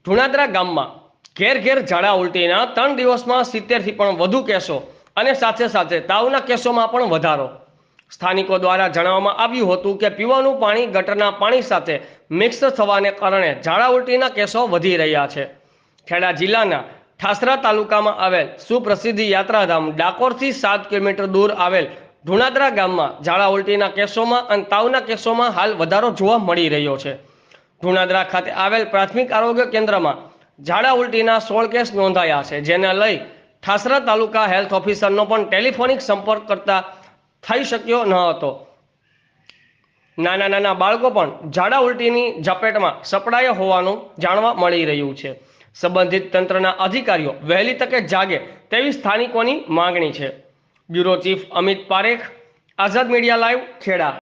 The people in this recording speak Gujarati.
ધુણાદરા ગામમાં ઘેર ઘેર ઝાડા ઉલટીના 3 દિવસમાં 70થી પણ વધુ કેસો અને સાથે સાથે તાવના કેસોમાં પણ વધારો. સ્થાનિકો દ્વારા જણાવવામાં આવ્યું હતું કે પીવાનું પાણી ગટરના પાણી સાથે મિક્સ થવાને કારણે ઝાડા ઉલટીના કેસો વધી રહ્યા છે. ખેડા જિલ્લાના ઠાસરા તાલુકામાં આવેલ સુપ્રસિદ્ધ યાત્રાધામ ડાકોરથી 7 કિલોમીટર દૂર આવેલ ધુણાદરા ગામમાં ઝાડા ઉલટીના કેસોમાં અને તાવના કેસોમાં હાલ વધારો જોવા મળી રહ્યો છે. ધુણાદરા ખાતે આવેલ પ્રાથમિક આરોગ્ય કેન્દ્રમાં ઝાડા ઉલટીના 16 કેસ નોંધાયા છે, જેને લઈ ઠાસરા તાલુકા હેલ્થ ઓફિસરનો પણ ટેલિફોનિક સંપર્ક કરતા થઈ શક્યો ન હતો. નાના બાળકો પણ ઝાડા ઉલટીની ઝપેટમાં સપડાયા હોવાનું જાણવા મળી રહ્યું છે. સંબંધિત તંત્રના અધિકારીઓ વહેલી તકે જાગે તેવી સ્થાનિકોની માંગણી છે. બ્યુરો ચીફ અમિત પારેખ, આઝાદ મીડિયા લાઈવ, ખેડા.